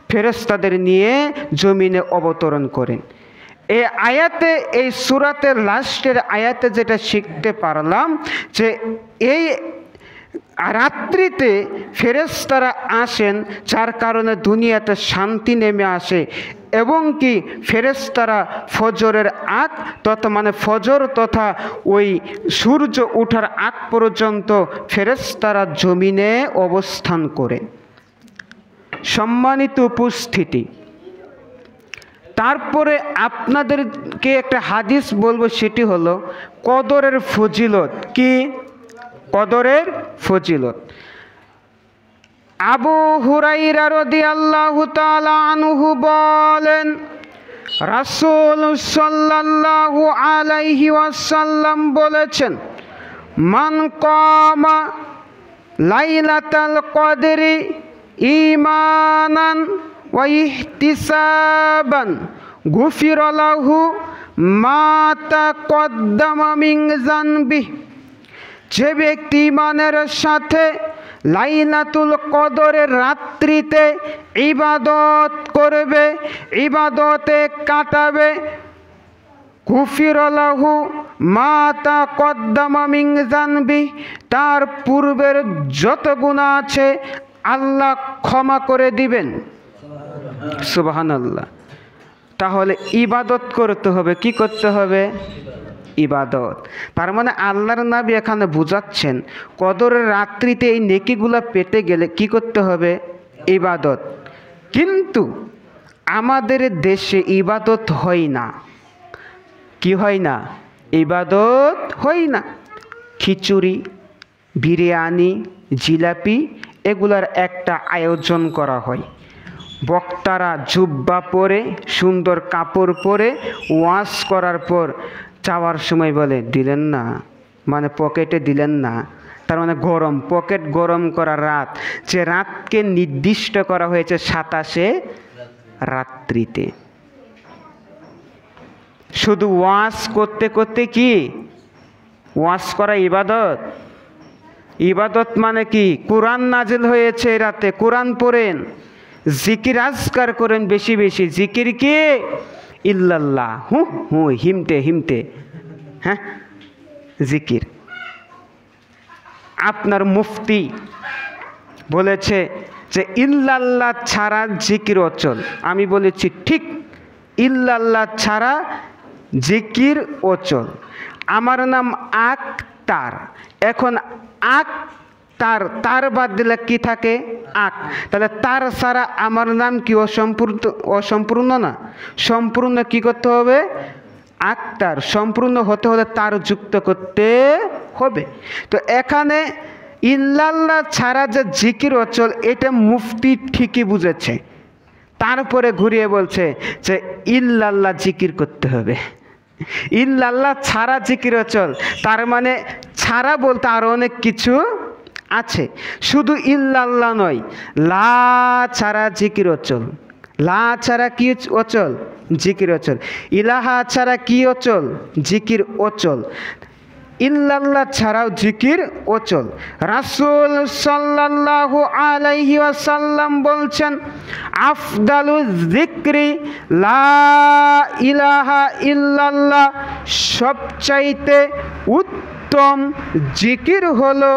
ফেরেশতাদের নিয়ে জমিনে অবতরণ করেন। এই আয়াতে, এই সূরাতের লাস্টের আয়াতে যেটা শিখতে পারলাম যে এই রাত্রিতে ফেরেশতারা আসেন, যার কারণে দুনিয়াতে শান্তি নেমে আসে। এবং কি ফেরেশতারা ফজরের আগ তথা ফজর তথা ওই সূর্য ওঠার আগ পর্যন্ত ফেরেশতারা জমিনে অবস্থান করে। সম্মানিত উপস্থিতি, তারপরে আপনাদেরকে একটা হাদিস বলবো, সেটি হলো কদরের ফজিলত। কি কদরের ফজিলত? আবু হুরায়রা রাদিয়াল্লাহু তাআলা আনহু বলেন, রাসূল সাল্লাল্লাহু আলাইহি ওয়াসাল্লাম বলেছেন, মান কামা লাইলাতাল কদরি ঈমানান ওয়া ইহতিসাবান গুফিরা লাহু মা তাকদ্দামা মিন যানবিহি। যে ব্যক্তি ঈমানের সাথে লাইলাতুল কদরের রাত্রিতে ইবাদত করবে, ইবাদতে কাটাবে, গুফিরা লাহু মা তাকদ্দামা মিন যানবিহি, তার পূর্বের যত গুনাহ আছে আল্লাহ ক্ষমা করে দিবেন। সুবহানাল্লাহ। তাহলে ইবাদত করতে হবে। কি করতে হবে? ইবাদত। তার মানে আল্লাহর নবী এখানে বুঝাচ্ছেন, কদরের রাত্রিতে এই নেকিগুলা পেতে গেলে কি করতে হবে? ইবাদত। কিন্তু আমাদের দেশে ইবাদত হয় না। কি হয় না? ইবাদত হয় না। খিচুড়ি, বিরিয়ানি, জিলাপি এগুলার একটা আয়োজন করা হয়। বক্তারা জুব্বা পরে, সুন্দর কাপড় পরে ওয়াজ করার পর যাওয়ার সময় বলে, দিলেন না, পকেটে দিলেন না। তার গরম, পকেট গরম করা রাত, যে রাতকে নির্দিষ্ট করা হয়েছে 27শে রাত্রিতে। শুধু ওয়াজ করতে করতে কি ওয়াজ করা ইবাদত? ইবাদত মানে কি? কোরআন নাজিল হয়েছে রাতে, কোরআন পড়েন, জিকির আজকার করেন বেশি বেশি। জিকির কি? ইল্লাল্লাহ, হিমতে হিমতে, হ্যাঁ, জিকির। আপনার মুফতি বলেছে যে ইল্লাল্লাহ ছাড়া জিকির অচল। আমি বলেছি ঠিক, ইল্লাল্লাহ ছাড়া জিকির অচল। আমার নাম আক্তার। এখন আক্তার, তার বাদ দিলে কি থাকে? আক। তাহলে তার ছাড়া আমার নাম কি অসম্পূর্ণ না? সম্পূর্ণ কি করতে হবে? আক্তার। সম্পূর্ণ হতে হলে তার যুক্ত করতে হবে। তো এখানে ইল্লাল্লাহ ছাড়া যে জিকির অচল, এটা মুফতি ঠিকই বুঝেছে। তারপরে ঘুরিয়ে বলছে যে ইল্লাল্লাহ জিকির করতে হবে। ইল্লাল্লাহ ছাড়া জিকির অচল, তার মানে ছাড়া বলতে আরো অনেক কিছু আছে, শুধু ইল্লাল্লাহ নয়। লা ছাড়া জিকির অচল। লা ছাড়া কি অচল? জিকির অচল। ইলাহা ছাড়া কি অচল? জিকির অচল। ইল্লাল্লাহ ছাড়াও জিকির অচল। রাসূল সাল্লাল্লাহু আলাইহি ওয়াসাল্লাম বলছেন, আফদালু যিকরি লা ইলাহা ইল্লাল্লাহ, সবচাইতে উত্তম জিকির হলো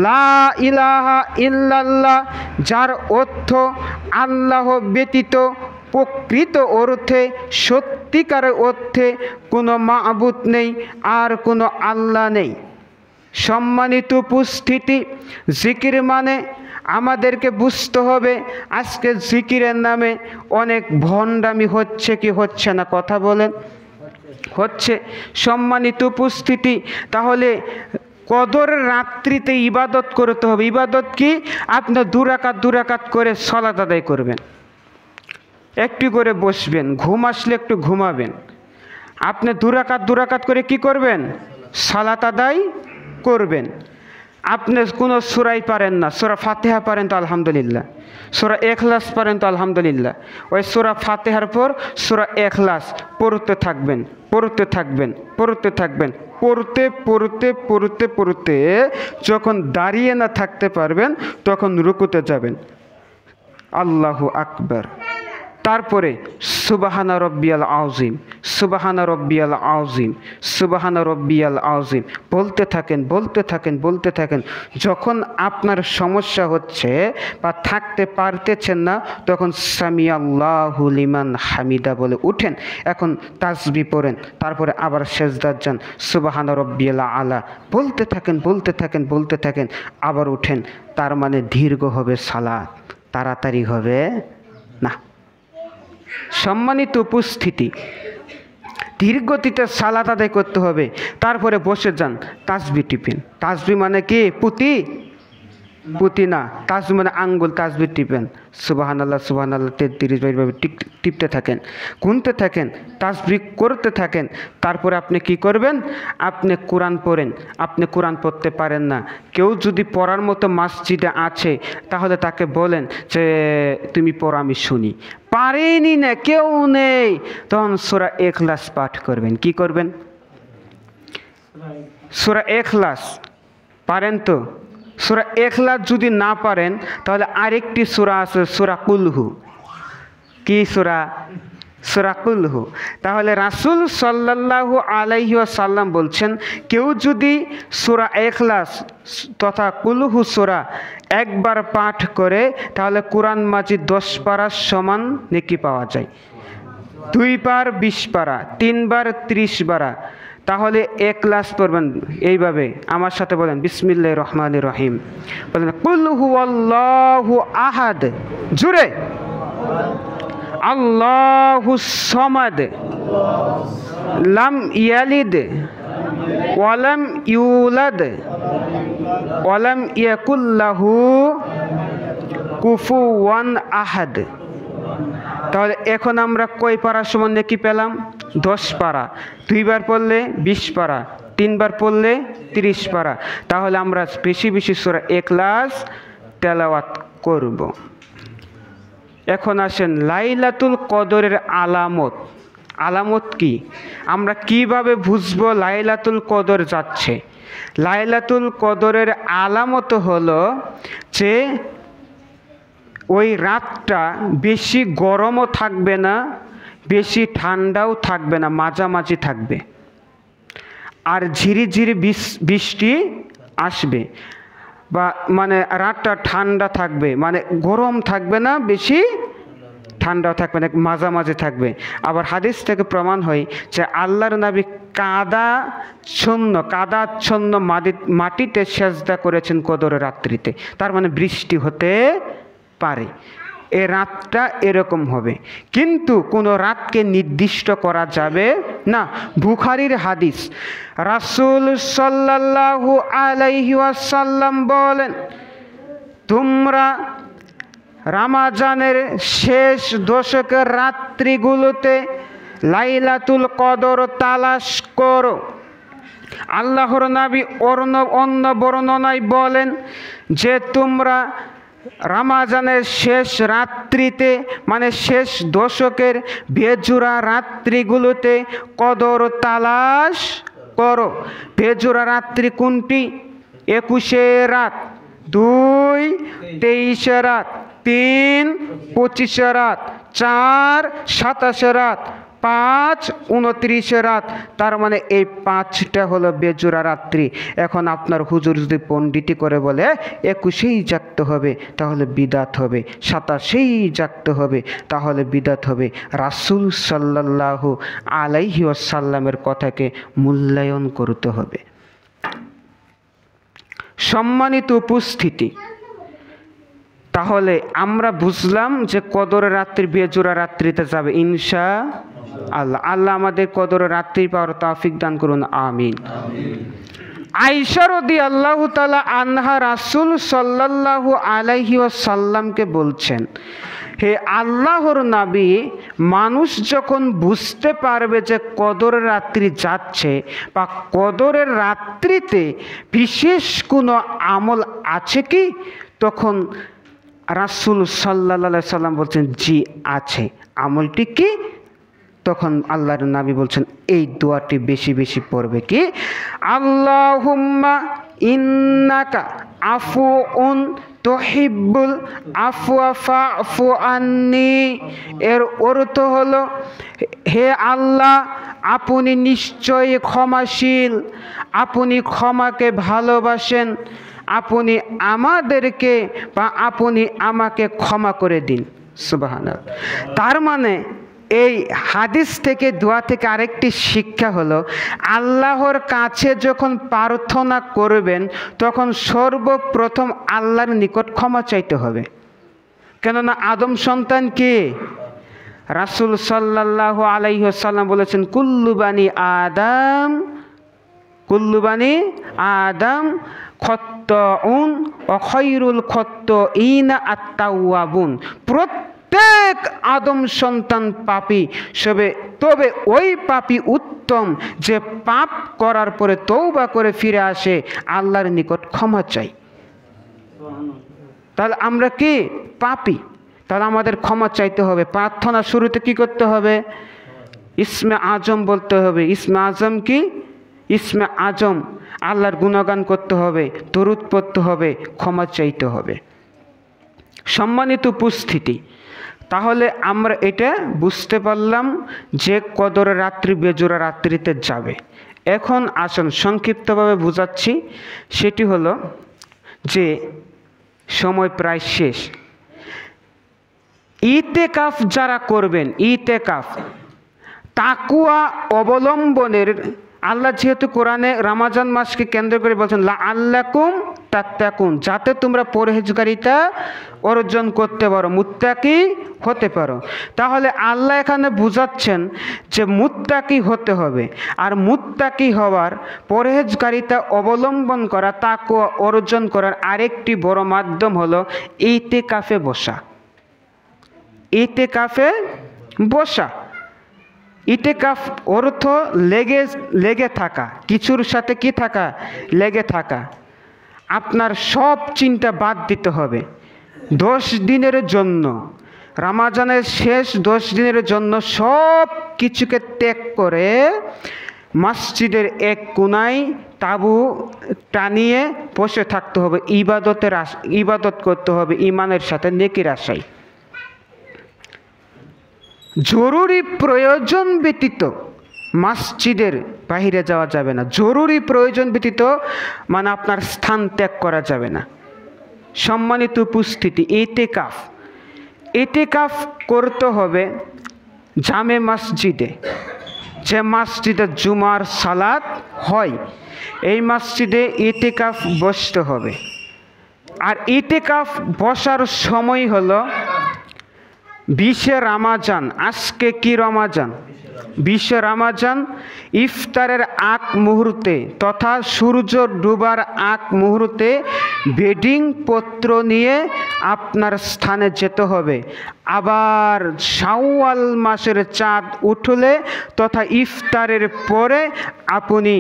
লা ইলাহা ইল্লাল্লাহ, যার অর্থ আল্লাহ ব্যতীত প্রকৃত অর্থে, সত্যিকার অর্থে কোনো মাবুদ নেই, আর কোনো আল্লাহ নেই। সম্মানিত উপস্থিতি, জিকির মানে আমাদেরকে বুঝতে হবে, আজকে জিকিরের নামে অনেক ভণ্ডামি হচ্ছে কি হচ্ছে না? কথা বলেন। হচ্ছে। সম্মানিত উপস্থিতি, তাহলে কদরের রাত্রিতে ইবাদত করতে হবে। ইবাদত কি? আপনি দুরাকাত করে সালাত আদায় করবেন, একটু করে বসবেন, ঘুম আসলে একটু ঘুমাবেন। আপনি দুরাকাত করে কি করবেন? সালাত আদায় করবেন। আপনি কোনো সূরাই পারেন না, সূরা ফাতিহা পারেন তো আলহামদুলিল্লাহ, সূরা ইখলাস পারেন তো আলহামদুলিল্লাহ। ওই সূরা ফাতিহার পর সূরা ইখলাস পড়তে থাকবেন, পড়তে যখন দাঁড়িয়ে না থাকতে পারবেন, তখন রুকুতে যাবেন। আল্লাহু আকবার। তারপরে সুবহানা রব্বিয়াল আযীম, সুবহানা রব্বিয়াল আযীম, সুবহানা রব্বিয়াল আযীম বলতে থাকেন, বলতে থাকেন, বলতে থাকেন। যখন আপনার সমস্যা হচ্ছে বা থাকতে পারতেছেন না, তখন সামি আল্লাহু লিমান হামিদা বলে উঠেন। এখন তাসবিহ পড়েন, তারপরে আবার সেজদার যান, সুবহানা রব্বিয়াল আলা বলতে থাকেন, বলতে থাকেন, বলতে থাকেন, আবার উঠেন। তার মানে দীর্ঘ হবে সালাত, তাড়াতাড়ি হবে না। সম্মানিত উপস্থিতি, ধীরগতিতে সালাত আদায় করতে হবে। তারপরে বসে যান, তাসবিহ টিপেন। তাসবিহ মানে কি? পুঁতি না, তাসবিহ মানে আঙ্গুল, তাসবিহ টিপেন। সুবহানাল্লাহ সুবহানাল্লাহ 33 বার এইভাবে টিপতে থাকেন, গুনতে থাকেন, তাসবিহ করতে থাকেন। তারপরে আপনি কি করবেন? আপনি কোরআন পড়েন। আপনি কোরআন পড়তে পারেন না, কেউ যদি পড়ার মতো মসজিদে আছে তাহলে তাকে বলেন যে তুমি পড়ো, আমি শুনি। পারেনি না, কেউ নেই, তখন সূরা ইখলাস পাঠ করবেন। কি করবেন? সূরা ইখলাস পারেন তো? সূরা ইখলাস যদি না পারেন তাহলে আরেকটি সূরা আছে, সূরা কুলহু। কি সূরা? সূরা কুলহু। তাহলে রাসূল সাল্লাল্লাহু আলাইহি ওয়াসাল্লাম বলছেন, কেউ যদি সূরা ইখলাস তথা কুলহু সূরা একবার পাঠ করে তাহলে কোরআন মাজিদ 10 পারার সমান নেকি পাওয়া যায়। 2 বার 20 পারা, 3 বার 30 পারা। তাহলে ইখলাস পড়বেন এইভাবে, আমার সাথে বলেন বিসমিল্লাহির রহমানির রহিম। বলেন কুল হুয়াল্লাহু আহাদ, জোরে। আল্লাহুস সামাদ, লাম ইয়ালিদ ওয়ালাম ইউলাদ ওয়ালাম ইয়াকুল লাহু কুফুওয়ান আহাদ। তাহলে এখন আমরা কয় পারা সমান নেকি পেলাম? 10 পারা। 2 বার পড়লে 20 পারা, 3 বার পড়লে 30 পারা। তাহলে আমরা বেশি বেশি সূরা ইখলাস তেলাওয়াত করব। এখন আসেন লাইলাতুল কদরের আলামত। আলামত কি? আমরা কিভাবে বুঝবো লাইলাতুল কদর যাচ্ছে? লাইলাতুল কদরের আলামত হলো যে ওই রাতটা বেশি গরমও থাকবে না, বেশি ঠান্ডাও থাকবে না, মাঝামাঝি থাকবে। আর ঝিরিঝিরি বৃষ্টি আসবে, বা মানে রাতটা ঠান্ডা থাকবে, মানে গরম থাকবে না, বেশি ঠান্ডাও থাকবে না, মাঝামাঝি থাকবে। আবার হাদিস থেকে প্রমাণ হয় যে আল্লাহর নবী কাদাচ্ছন্ন মাটিতে সেজদা করেছেন কদরের রাত্রিতে। তার মানে বৃষ্টি হতে পারে, এ রাতটা এরকম হবে। কিন্তু কোনো রাতকে নির্দিষ্ট করা যাবে না। বুখারীর হাদিস, রাসূল সাল্লাল্লাহু আলাইহি ওয়াসাল্লাম বলেন, তোমরা রমজানের শেষ দশকের রাত্রিগুলোতে লাইলাতুল কদর তালাশ করো। আল্লাহর নবী অন্য বর্ণনায় বলেন যে তোমরা রমজানের শেষ রাত্রিতে, মানে শেষ দশকের বেজোড়া রাত্রিগুলোতে কদর তালাশ করো। বেজোড়া রাত্রি কোনটি? 21 রাত, 2 23 রাত, 3 25 রাত, 4 27 রাত, 5 29 রাত। তার মানে এই 5টা হলো বেজোড়া রাত্রি। এখন আপনার হুজুর যদি পণ্ডিতি করে বলে 21ই জাগতে হবে তাহলে বিদাত হবে, 27ই জাগতে হবে তাহলে বিদাত হবে। রাসূল সাল্লাল্লাহু আলাইহি ওয়াসাল্লামের কথাকে মূল্যায়ন করতে হবে। সম্মানিত উপস্থিতি, তাহলে আমরা বুঝলাম যে কদরের রাত্রি বেজোড়া রাত্রিতে যাবে ইনশাআল্লাহ। আল্লাহ আমাদের কদরের রাত্রি পাওয়ার তৌফিক দান করুন, আমিন। আয়েশা রাদিয়াল্লাহু তাআলা আনহা রাসূল সাল্লাল্লাহু আলাইহি ওয়াসাল্লামকে বলছেন, হে আল্লাহর নবী, মানুষ যখন বুঝতে পারবে যে কদরের রাত্রি যাচ্ছে বা কদরের রাত্রিতে বিশেষ কোনো আমল আছে কি, তখন রাসূল সাল্লাল্লাহু আলাইহি সাল্লাম বলছেন জি আছে। আমলটি কি? তখন আল্লাহর নবী বলছেন এই দোয়াটি বেশি বেশি পড়বে। কি? আল্লাহুম্মা ইন্নাকা আফুউন তুহিব্বুল আফওয়া ফাফু আন্নি। এর অর্থ হলো, হে আল্লাহ, আপনি নিশ্চয়ই ক্ষমাশীল, আপনি ক্ষমাকে ভালোবাসেন, আপনি আমাদেরকে বা আপনি আমাকে ক্ষমা করে দিন। সুবহানাল্লাহ। তার মানে এই হাদিস থেকে, দোয়া থেকে আরেকটি শিক্ষা হলো, আল্লাহর কাছে যখন প্রার্থনা করবেন তখন সর্বপ্রথম আল্লাহর নিকট ক্ষমা চাইতে হবে। কেননা আদম সন্তান কে? রাসূল সাল্লাল্লাহু আলাইহি ওয়াসাল্লাম বলেছেন, কুল্লু বানি আদম খত্তাউন ওয়া খায়রুল খত্তাইনা আত-তাওয়াবুন। প্রত্যেক আদম সন্তান পাপী, তবে ওই পাপী উত্তম যে পাপ করার পরে তওবা করে ফিরে আসে, আল্লাহর নিকট ক্ষমা চাই। তাহলে আমরা কি? পাপী। তাহলে আমাদের ক্ষমা চাইতে হবে। প্রার্থনা শুরুতে কি করতে হবে? ইসমে আজম বলতে হবে। ইসমে আজম কি? ইসমে আজম, আল্লাহর গুণগান করতে হবে, দরুদ পড়তে হবে, ক্ষমা চাইতে হবে। সম্মানিত উপস্থিতি, তাহলে আমরা এটা বুঝতে পারলাম যে কদরের রাত্রি বেজোড়া রাত্রিতে যাবে। এখন আসুন সংক্ষিপ্তভাবে বোঝাচ্ছি। সেটি হলো যে সময় প্রায় শেষ। ইতেকাফ যারা করবেন, ইতেকাফ তাকওয়া অবলম্বনের, আল্লাহ যেহেতু কোরআনে রমজান মাসকে কেন্দ্র করে বলছেন লাআল্লাকুম তাত্তাকুন, যাতে তোমরা পরহেজগারিতা অর্জন করতে পারো, মুত্তাকি হতে পারো। তাহলে আল্লাহ এখানে বুঝাচ্ছেন যে মুত্তাকি হতে হবে। আর মুত্তাকি হওয়ার, পরহেজগারিতা অবলম্বন করা, তাকওয়া অর্জন করার আরেকটি বড় মাধ্যম হলো ইতিকাফে বসা। ইতিকাফে বসা, ইতিকাফ অর্থ লেগে থাকা, কিছুর সাথে কি থাকা? লেগে থাকা। আপনার সব চিন্তা বাদ দিতে হবে 10 দিনের জন্য, রমজানের শেষ 10 দিনের জন্য সব কিছুকে ত্যাগ করে মসজিদের এক কোণায় তাঁবু টানিয়ে বসে থাকতে হবে, ইবাদত করতে হবে ঈমানের সাথে, নেকির আশায়। জরুরি প্রয়োজন ব্যতীত মসজিদের বাইরে যাওয়া যাবে না। জরুরি প্রয়োজন ব্যতীত মানে আপনার স্থান ত্যাগ করা যাবে না। সম্মানিত উপস্থিতি, ইতিকাফ করতে হবে জামে মসজিদে, যে মসজিদে জুমার সালাত হয়, এই মসজিদে ইতিকাফ বসতে হবে। আর ইতিকাফ বসার সময় হলো 20 রমজান। আজকে কি রমজান? 20 রমজান ইফতারের আগ মুহূর্তে তথা সূর্য ডুবার আগ মুহূর্তে বেডিং পত্র নিয়ে আপনার স্থানে যেতে হবে। আবার শাওয়াল মাসের চাঁদ উঠলে তথা ইফতারের পরে আপনি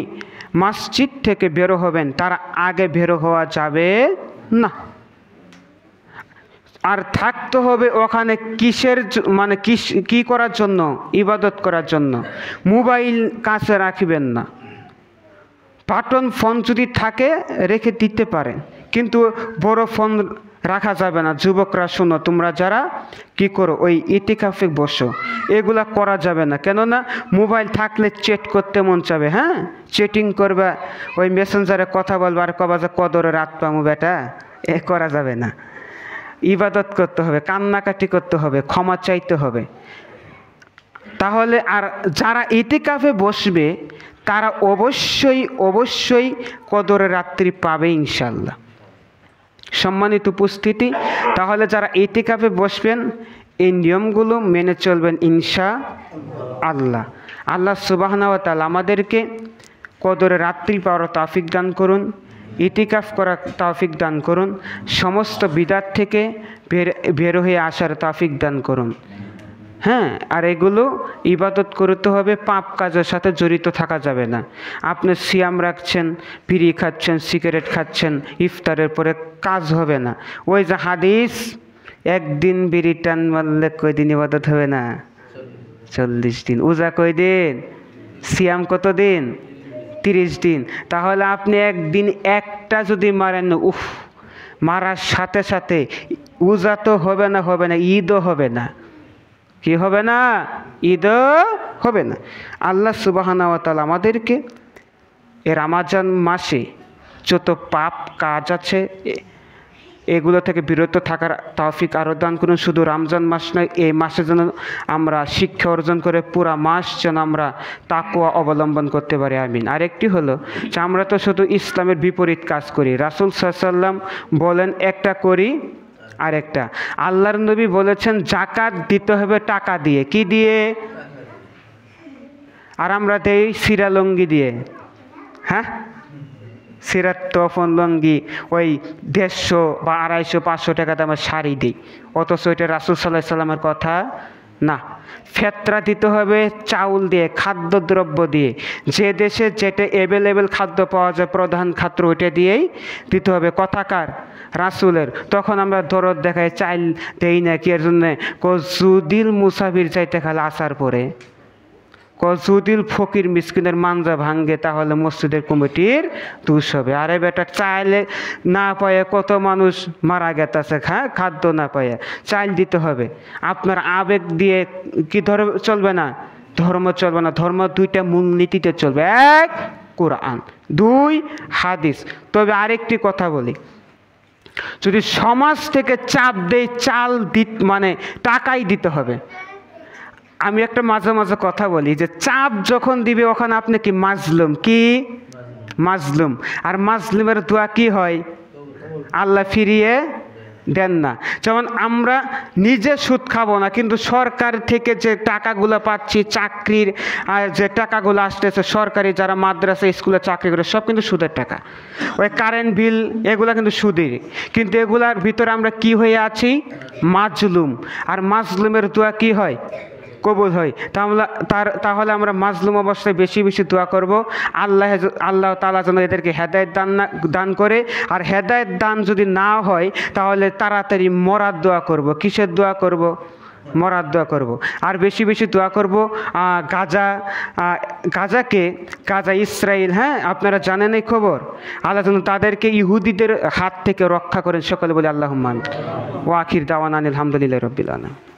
মসজিদ থেকে বের হবেন, তার আগে বের হওয়া যাবে না। আর থাকতে হবে ওখানে কিসের মানে কি করার জন্য? ইবাদত করার জন্য। মোবাইল কাছে রাখবেন না। বাটন ফোন যদি থাকে রেখে দিতে পারেন, কিন্তু বড় ফোন রাখা যাবে না। যুবকরা শোনো, তোমরা যারা কি করো ওই ইতিকাফে বসো, এগুলা করা যাবে না। কেননা মোবাইল থাকলে চ্যাট করতে মন চাবে, হ্যাঁ, চ্যাটিং করবা, ওই মেসেঞ্জারে কথা বলবা আর কবা যে কদরে রাত পামু বেটা, এ করা যাবে না। ইবাদত করতে হবে, কান্নাকাটি করতে হবে, ক্ষমা চাইতে হবে। তাহলে আর যারা ইতিকাফে বসবে তারা অবশ্যই কদরের রাত্রি পাবে ইনশাল্লাহ। সম্মানিত উপস্থিতি, তাহলে যারা ইতিকাফে বসবেন এই নিয়মগুলো মেনে চলবেন ইনশাআল্লাহ। আল্লাহ সুবহানাহু ওয়া তাআলা আমাদেরকে কদরের রাত্রি পাওয়ার তৌফিক দান করুন, ইতিকাফ করার তৌফিক দান করুন, সমস্ত বিদআত থেকে বের হয়ে আসার তৌফিক দান করুন। হ্যাঁ, আর এগুলো ইবাদত করতে হবে, পাপ কাজের সাথে জড়িত থাকা যাবে না। আপনি সিয়াম রাখছেন, বিড়ি খাচ্ছেন, সিগারেট খাচ্ছেন, ইফতারের পরে কাজ হবে না। ওই যে হাদিস, একদিন বিড়ি টান মারলে কয়দিন ইবাদত হবে না? 40 দিন। উজা কয়দিন? সিয়াম কতদিন? 30 দিন। তাহলে আপনি একদিন একটা যদি মারেন, উফ, মারার সাথে সাথে উজা তো হবে না, ঈদও হবে না। কি হবে না? ঈদও হবে না। আল্লাহ সুবহানাহু ওয়া তাআলা আমাদেরকে এই রমজান মাসে যত পাপ কাজ আছে এগুলো থেকে বিরত থাকার তৌফিক আরও দান করুন। শুধু রমজান মাস নয়, এই মাসে যেন আমরা শিক্ষা অর্জন করে পুরা মাস যেন আমরা তাকওয়া অবলম্বন করতে পারি। আমিন। আরেকটি হলো যে আমরা তো শুধু ইসলামের বিপরীত কাজ করি। রাসূল সাল্লাল্লাহু আলাইহি ওয়াসাল্লাম বলেন একটা করি আরেকটা। আল্লাহর নবী বলেছেন জাকাত দিতে হবে টাকা দিয়ে। কি দিয়ে? আর আমরা দেই সিরা লুঙ্গি দিয়ে। হ্যাঁ, সিরাত তফন লুঙ্গি ওই 150 বা 250 500 টাকা দামের শাড়ি দিই, অথচ ওইটা রাসূল সাল্লাল্লাহু আলাইহি সাল্লামের কথা না। ফেতরা দিতে হবে চাউল দিয়ে, খাদ্যদ্রব্য দিয়ে। যে দেশে যেটা অ্যাভেলেবেল খাদ্য পাওয়া যায় প্রধান খাদ্য ওইটা দিয়েই দিতে হবে। কথাকার? রাসূলের। তখন আমরা দরদ দেখাই চাইল দেই না কি এর জন্যে? কজুদিল মুসাফির চাইতে খালে আসার পরে, কজুদিল ফকির মিসকিনের মানজা ভাঙ্গে, তাহলে মসজিদের কমিটির দোষ হবে। আরে বেটা, চাইলে না পায়ে কত মানুষ মারা গেছে, হ্যাঁ, খাদ্য না পায়ে। চাইল দিতে হবে। আপনার আবেগ দিয়ে কি ধর্ম চলবে না? ধর্ম চলবে না। ধর্ম দুইটা মূলনীতিতে চলবে, 1 কোরআন, 2 হাদিস। তবে আরেকটি কথা বলি, যদি সমাজ থেকে চাপ দেয় চাল মানে টাকাই দিতে হবে। আমি একটা মাঝে মাঝে কথা বলি যে চাপ যখন দিবে ওখানে আপনি কি মাজলুম? কি মাজলুম? আর মাজলুমের দোয়া কি হয়? আল্লাহ ফিরিয়ে দেন না। যেমন আমরা নিজে সুদ খাবো না, কিন্তু সরকার থেকে যে টাকাগুলো পাচ্ছি, চাকরির যে টাকাগুলো আসতেছে, সরকারি যারা মাদ্রাসা স্কুলে চাকরি করে সব কিন্তু সুদের টাকা। ওই কারেন্ট বিল এগুলো কিন্তু সুদের, কিন্তু এগুলার ভিতরে আমরা কি হয়ে আছি? মাজলুম। আর মাজলুমের দোয়া কি হয়? কবুল হয়। তাহলে আমরা মাজলুম অবস্থায় বেশি বেশি দোয়া করব, আল্লাহ তাআলা যেন এদেরকে হেদায়েত দান করে। আর হেদায়েত দান যদি না হয় তাহলে তাড়াতাড়ি মরার দোয়া করব। কিসের দোয়া করব? মরার দোয়া করব। আর বেশি বেশি দোয়া করব গাজা ইসরায়েল, হ্যাঁ, আপনারা জানেন এই খবর। আল্লাহ যেন তাদেরকে ইহুদিদের হাত থেকে রক্ষা করেন। সকলে বলে আল্লাহুম্মা আমিন। ওয়া আখির দাওয়ানা আলহামদুলিল্লাহি রাব্বিল আলামিন।